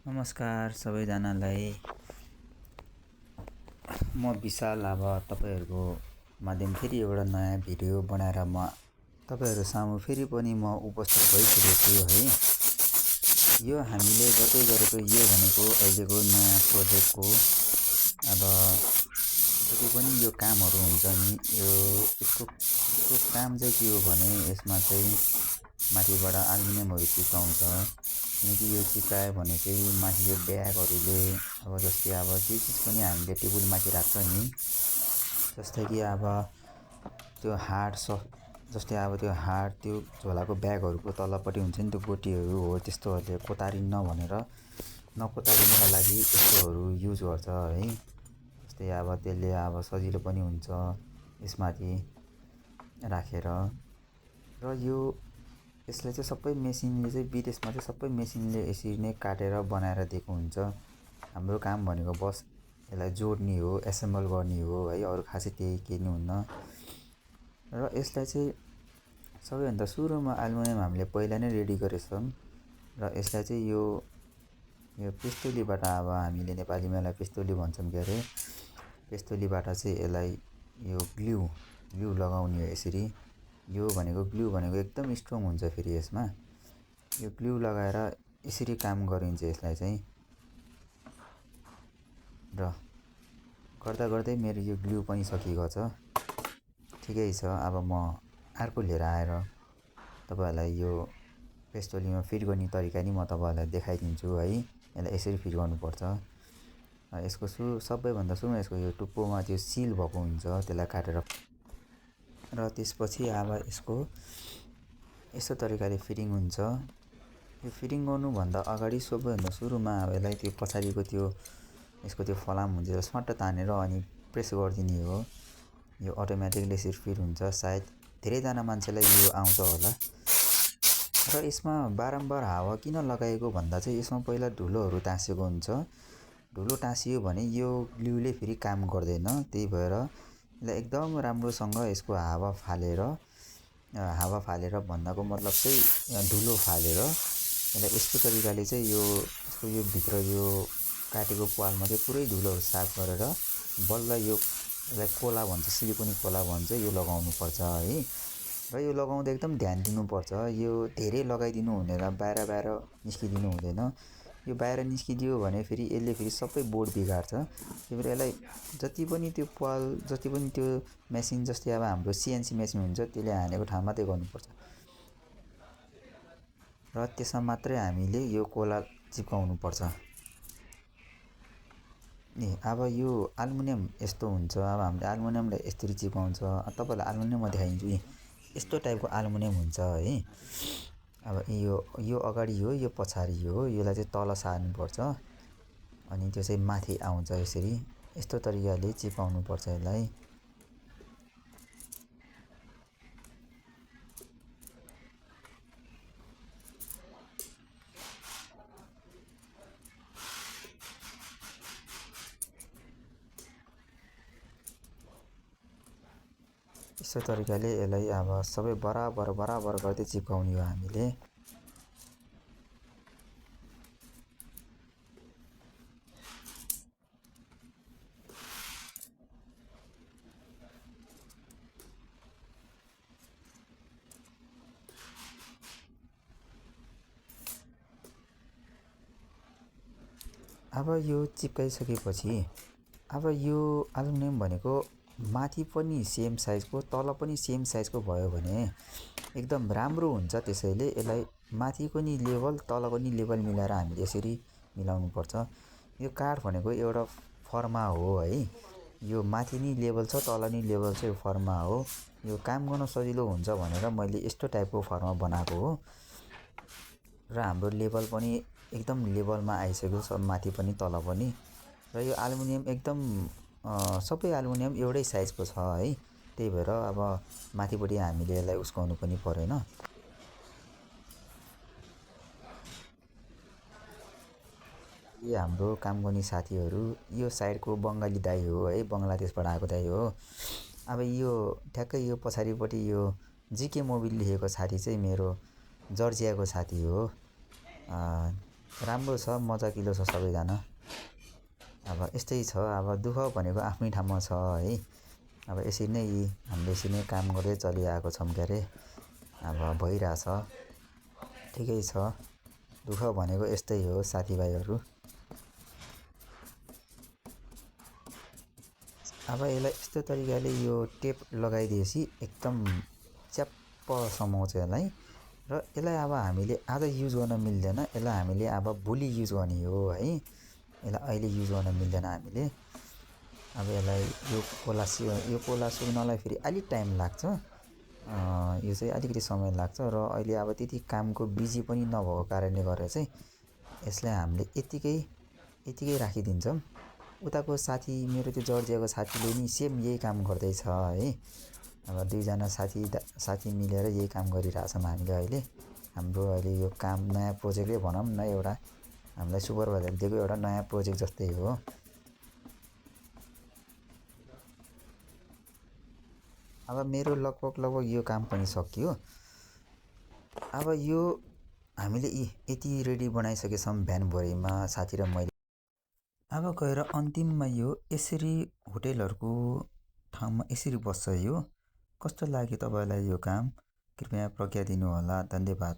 नमस्कार सबैजनालाई। म विशाल। अब तपाईहरुको माध्यम फेरि एउटा नयाँ भिडियो बनाएर म तपाईहरु सामु फेरि पनि म उपस्थित भइसकेको छु है। यो हामीले गर्दै गरेको यो भनेको अहिलेको नयाँ प्रोजेक्टको अब जति पनि यो कामहरु हुन्छ नि यसको काम चाहिँ के हो भने यसमा चाहिँ माथिबाट एल्युमिनियमहरु चिप्काउँछ। किनकि यो चिप्कायो भने चाहिँ माथिको ब्यागहरुले अब जस्तै अब जे चिज पनि हामीले टेबुल माथि राख्छ नि, जस्तै कि अब त्यो जस्तै अब त्यो हार्ड त्यो झोलाको ब्यागहरुको तलपट्टि हुन्छ नि त्यो गोटीहरु हो, त्यस्तोहरुले कोतारिन्न भनेर नकोतारिनको लागि यस्तोहरु युज गर्छ है। जस्तै अब त्यसले अब सजिलो पनि हुन्छ यसमाथि राखेर। र यसलाई चाहिँ सबै मेसिनले चाहिँ विदेशमा चाहिँ सबै मेसिनले यसरी नै काटेर बनाएर दिएको हुन्छ। हाम्रो काम भनेको बस यसलाई जोड्ने हो, एसेम्बल गर्ने हो है, अरु खासै केही नि हुन्न। र यसलाई चाहिँ सबैभन्दा सुरुमा एल्युमिनियम हामीले पहिला नै रेडी गरेछौं र यसलाई चाहिँ यो पिस्तोलीबाट अब हामीले नेपालीमा यसलाई पिस्तोली भन्छौं के अरे, पिस्तोलीबाट चाहिँ यसलाई यो ग्लु लगाउने हो यसरी। यो भनेको ग्लु भनेको एकदम स्ट्रङ हुन्छ फेरि यसमा। यो ग्लु लगाएर यसरी काम गरिन्छ यसलाई चाहिँ। र गर्दा गर्दै मेरो यो ग्लु पनि सकिएको छ। ठिकै छ, अब म अर्को लिएर आएर तपाईहरुलाई यो पिस्तोलीमा फिट गर्ने तरिका नि म तपाईहरुलाई देखाइदिन्छु है। यसलाई यसरी फिट गर्नुपर्छ। यसको सबैभन्दा सुरुमा यसको यो टुप्पोमा त्यो सिल भएको हुन्छ, त्यसलाई काटेर र त्यसपछि अब यसको यस्तो तरिकाले फिटिङ हुन्छ। यो फिटिङ गर्नु भन्दा अगाडि सबैभन्दा सुरुमा अब यसलाई त्यो पछाडिको त्यो यसको त्यो फलाम हुन्छ स्वाट तानेर अनि प्रेस गरिदिने हो। यो अटोमेटिकली यसरी फिट हुन्छ। सायद धेरै जना मान्छेलाई यो आउँछ होला। र यसमा बारम्बार हावा किन लगाएको भन्दा चाहिँ यसमा पहिला धुलोहरु टाँसेको हुन्छ। धुलो टाँसियो भने यो ग्लुले फेरि काम गर्दैन। त्यही भएर यसलाई एकदम राम्रोसँग यसको हावा फालेर भन्दाको मतलब चाहिँ धुलो फालेर यसलाई यस्तो तरिकाले चाहिँ यसको यो भित्र यो काटेको प्वालमा चाहिँ पुरै धुलोहरु साफ गरेर बल्ल यसलाई कोला भन्छ, सिलिकोनिक कोला भन्छ, यो लगाउनु पर्छ है। र यो लगाउँदा एकदम ध्यान दिनुपर्छ। यो धेरै लगाइदिनु हुँदैन, बाहिर निस्किदिनु हुँदैन। यो बाहिर निस्किदियो भने फेरि यसले फेरि सबै बोर्ड बिगार्छ। त्यही भएर यसलाई जति पनि त्यो प्वाल जति पनि त्यो मेसिन जस्तै अब हाम्रो सीएनसी मेसिन हुन्छ त्यसले हानेको ठाउँमा त्यही गर्नुपर्छ। र त्यसमा मात्रै हामीले यो कोला चिप्काउनु पर्छ। अब यो एल्युमिनियम यस्तो हुन्छ। अब हामीले एल्युमिनियमलाई यसरी चिप्काउँछ। तपाईहरुलाई एल्युमिनियम देखाइदिन्छु। यस्तो टाइपको एल्युमिनियम हुन्छ है। अब यो अगाडि हो, यो पछाडी हो। यसलाई चाहिँ तल सार्नु पर्छ अनि त्यो चाहिँ माथि आउँछ यसरी। यस्तो तरिकाले चिप्काउनु पर्छ यसलाई। यस्तो तरिकाले यसलाई अब सबै बराबर गर्दै चिप्काउने हो हामीले। अब यो चिप्काइसकेपछि अब यो एल्युमिनियम भनेको माथि पनि सेम साइजको तल पनि सेम साइजको भयो भने एकदम राम्रो हुन्छ। त्यसैले यसलाई माथिको नि लेभल तलको नि लेभल मिलाएर हामीले यसरी मिलाउनु पर्छ। यो काठ भनेको एउटा फर्मा हो है। यो माथि नि लेभल छ, तल नि लेभल छ, यो फर्मा हो। यो काम गर्न सजिलो हुन्छ भनेर मैले यस्तो टाइपको फर्मा बनाएको हो। र हाम्रो लेभल पनि एकदम लेभलमा आइसक्यो, सब माथि पनि तल पनि। र यो एल्युमिनियम एकदम सबै एल्युमिनियम एउटै साइजको छ है। त्यही भएर अब माथिपट्टि हामीले यसलाई उस्काउनु पनि परेन। यो हाम्रो काम गर्ने साथीहरु, यो साइडको बंगाली दाइ हो है, बंगलादेशबाट आएको दाइ हो। अब यो ठ्याक्कै यो पछाडिपट्टि यो जीके मोबिल लेखेको साथी चाहिँ मेरो जर्जियाको साथी हो। राम्रो छ, मजाकिलो छ सबैजना। अब यस्तै छ, अब दुःख भनेको आफ्नै ठाउँमा छ है। अब यसरी नै हामीले यसरी नै काम गर्दै चलिआएको छौँ के अरे। अब भइरहेछ, ठिकै छ। दुःख भनेको यस्तै हो साथीभाइहरू। अब यसलाई यस्तो तरिकाले यो टेप लगाइदिएपछि एकदम च्याप्प समाउँछ यसलाई। र यसलाई अब हामीले आज युज गर्न मिल्दैन, यसलाई हामीले अब भोलि युज गर्ने हो है। यसलाई अहिले युज गर्न मिल्दैन हामीले। अब यसलाई यो पोला सुक्नलाई फेरि अलिक टाइम लाग्छ। यो चाहिँ अलिकति समय लाग्छ र अहिले अब त्यति कामको बिजी पनि नभएको कारणले गर्दा चाहिँ यसलाई हामीले यतिकै राखिदिन्छौँ। उताको साथी, मेरो त्यो जर्जियाको साथीले नि सेम यही काम गर्दैछ है। अब दुईजना साथी मिलेर यही काम गरिरहेछौँ हामीले अहिले। हाम्रो अहिले यो काम नयाँ प्रोजेक्टै भनौँ न, एउटा हामीलाई सुपरभाइजर दिएको एउटा नयाँ प्रोजेक्ट जस्तै हो। अब मेरो लगभग यो काम पनि सकियो। अब यो हामीले यति रेडी बनाइसकेछौँ भ्यानभरिमा साथी र मैले। अब गएर अन्तिममा यो यसरी होटेलहरूको ठाउँमा यसरी बस्छ यो। कस्तो लाग्यो तपाईँलाई यो काम? कृपया प्रज्ञा दिनुहोला। धन्यवाद।